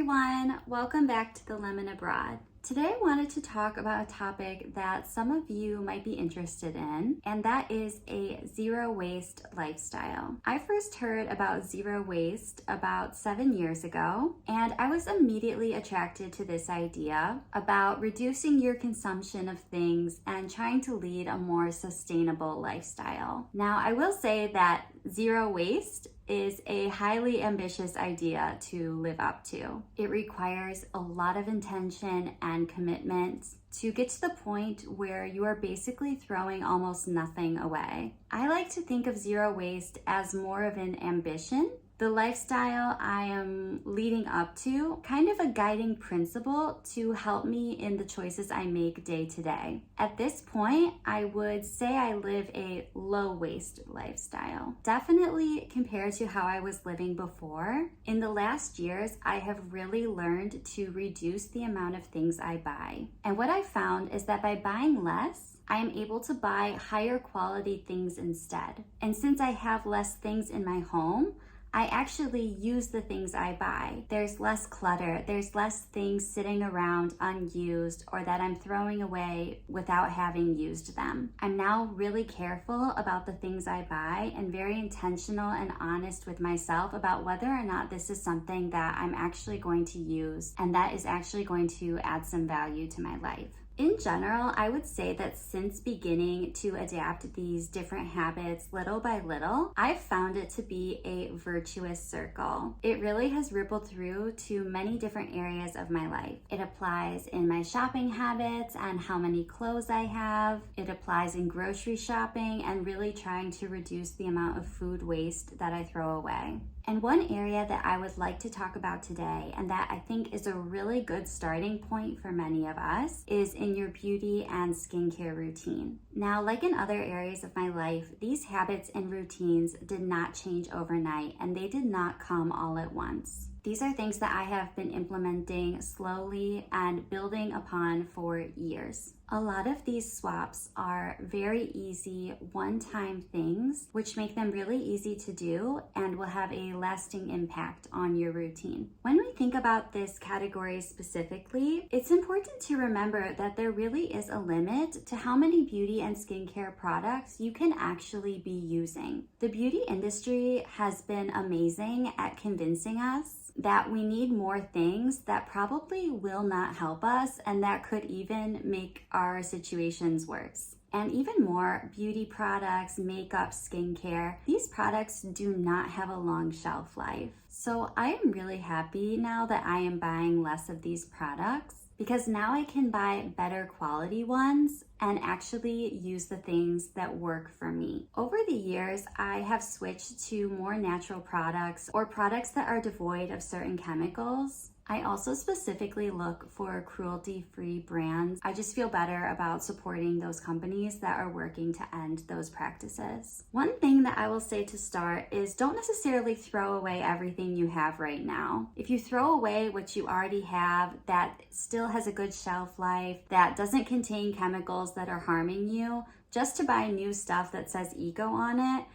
everyone, welcome back to The Lemon Abroad. Today I wanted to talk about a topic that some of you might be interested in, and that is a zero waste lifestyle. I first heard about zero waste about 7 years ago, and I was immediately attracted to this idea about reducing your consumption of things and trying to lead a more sustainable lifestyle. Now, I will say that zero waste is a highly ambitious idea to live up to. It requires a lot of intention and commitment to get to the point where you are basically throwing almost nothing away. I like to think of zero waste as more of an ambition. The lifestyle I am leading up to, kind of a guiding principle to help me in the choices I make day to day. At this point, I would say I live a low waste lifestyle. Definitely compared to how I was living before. In the last years, I have really learned to reduce the amount of things I buy. And what I found is that by buying less, I am able to buy higher quality things instead. And since I have less things in my home, I actually use the things I buy. There's less clutter, there's less things sitting around unused or that I'm throwing away without having used them. I'm now really careful about the things I buy and very intentional and honest with myself about whether or not this is something that I'm actually going to use and that is actually going to add some value to my life. In general, I would say that since beginning to adapt these different habits little by little, I've found it to be a virtuous circle. It really has rippled through to many different areas of my life. It applies in my shopping habits and how many clothes I have. It applies in grocery shopping and really trying to reduce the amount of food waste that I throw away. And one area that I would like to talk about today, and that I think is a really good starting point for many of us, is in your beauty and skincare routine. Now, like in other areas of my life, these habits and routines did not change overnight, and they did not come all at once. These are things that I have been implementing slowly and building upon for years. A lot of these swaps are very easy one-time things, which make them really easy to do and will have a lasting impact on your routine. When we think about this category specifically, it's important to remember that there really is a limit to how many beauty and skincare products you can actually be using. The beauty industry has been amazing at convincing us that we need more things that probably will not help us and that could even make our situations worse. And even more, beauty products, makeup, skincare, these products do not have a long shelf life. So I am really happy now that I am buying less of these products, because now I can buy better quality ones and actually use the things that work for me. Over the years, I have switched to more natural products or products that are devoid of certain chemicals. I also specifically look for cruelty-free brands. I just feel better about supporting those companies that are working to end those practices. One thing that I will say to start is don't necessarily throw away everything you have right now. If you throw away what you already have that still has a good shelf life, that doesn't contain chemicals that are harming you, just to buy new stuff that says eco on it,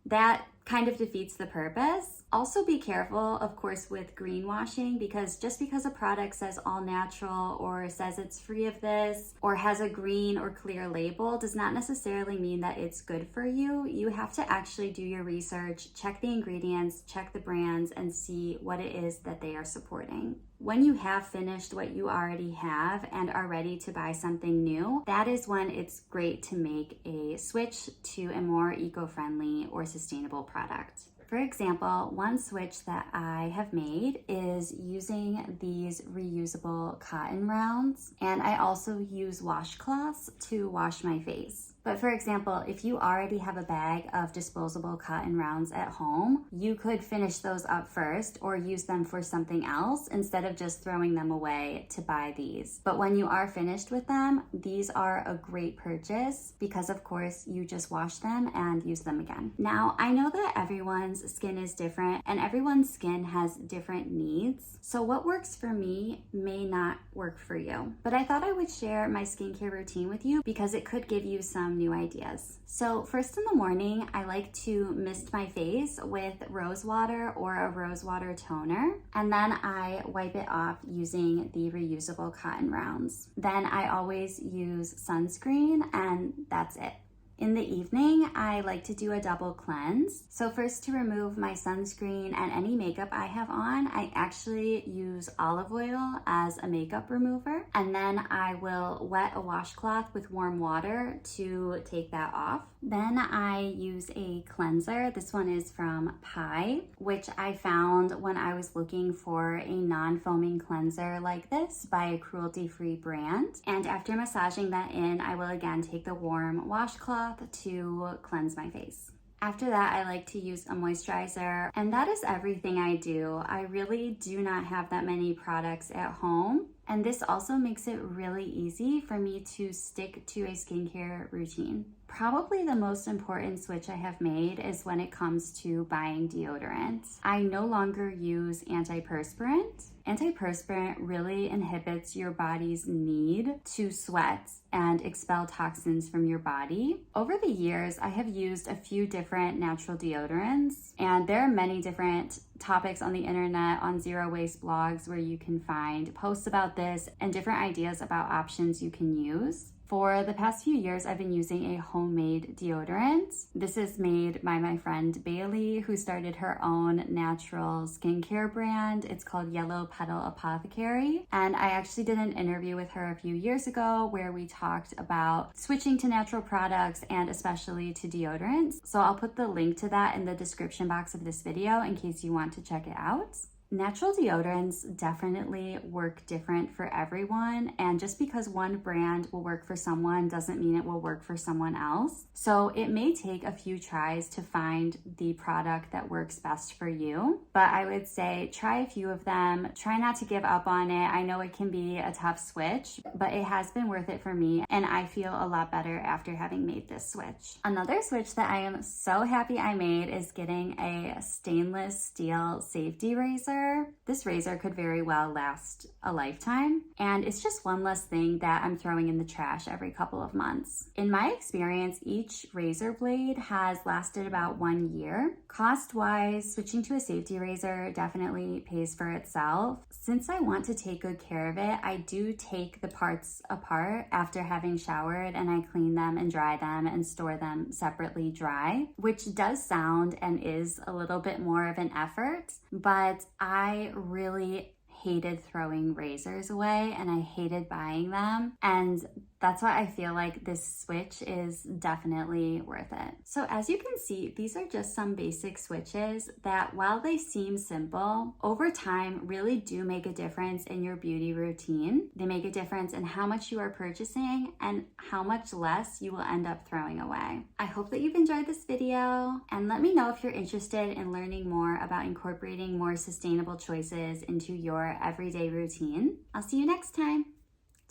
that kind of defeats the purpose. Also be careful, of course, with greenwashing, because just because a product says all natural or says it's free of this or has a green or clear label does not necessarily mean that it's good for you. You have to actually do your research, check the ingredients, check the brands, and see what it is that they are supporting. When you have finished what you already have and are ready to buy something new, that is when it's great to make a switch to a more eco-friendly or sustainable product. For example, one switch that I have made is using these reusable cotton rounds, and I also use washcloths to wash my face. But for example, if you already have a bag of disposable cotton rounds at home, you could finish those up first or use them for something else instead of just throwing them away to buy these. But when you are finished with them, these are a great purchase because of course you just wash them and use them again. Now, I know that everyone's skin is different and everyone's skin has different needs. So what works for me may not work for you. But I thought I would share my skincare routine with you because it could give you some some new ideas. So first in the morning, I like to mist my face with rose water or a rose water toner, and then I wipe it off using the reusable cotton rounds. Then I always use sunscreen, and that's it. In the evening, I like to do a double cleanse. So first, to remove my sunscreen and any makeup I have on, I actually use olive oil as a makeup remover. And then I will wet a washcloth with warm water to take that off. Then I use a cleanser. This one is from Pi, which I found when I was looking for a non-foaming cleanser like this by a cruelty-free brand. And after massaging that in, I will again take the warm washcloth to cleanse my face. After that, I like to use a moisturizer, and that is everything I do. I really do not have that many products at home, and this also makes it really easy for me to stick to a skincare routine. Probably the most important switch I have made is when it comes to buying deodorant. I no longer use antiperspirant. Antiperspirant really inhibits your body's need to sweat and expel toxins from your body. Over the years, I have used a few different natural deodorants, and there are many different topics on the internet, on zero waste blogs, where you can find posts about this and different ideas about options you can use. For the past few years, I've been using a homemade deodorant. This is made by my friend Bailey, who started her own natural skincare brand. It's called Yellow Petal Apothecary. And I actually did an interview with her a few years ago where we talked about switching to natural products and especially to deodorants. So I'll put the link to that in the description box of this video in case you want to check it out. Natural deodorants definitely work different for everyone, and just because one brand will work for someone doesn't mean it will work for someone else. So it may take a few tries to find the product that works best for you, but I would say try a few of them. Try not to give up on it. I know it can be a tough switch, but it has been worth it for me, and I feel a lot better after having made this switch. Another switch that I am so happy I made is getting a stainless steel safety razor. This razor could very well last a lifetime, and it's just one less thing that I'm throwing in the trash every couple of months. In my experience, each razor blade has lasted about 1 year. Cost-wise, switching to a safety razor definitely pays for itself. Since I want to take good care of it, I do take the parts apart after having showered, and I clean them and dry them and store them separately dry, which does sound and is a little bit more of an effort, but I really hated throwing razors away and I hated buying them, and that's why I feel like this switch is definitely worth it. So as you can see, these are just some basic switches that, while they seem simple, over time really do make a difference in your beauty routine. They make a difference in how much you are purchasing and how much less you will end up throwing away. I hope that you've enjoyed this video, and let me know if you're interested in learning more about incorporating more sustainable choices into your everyday routine. I'll see you next time.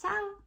Ciao!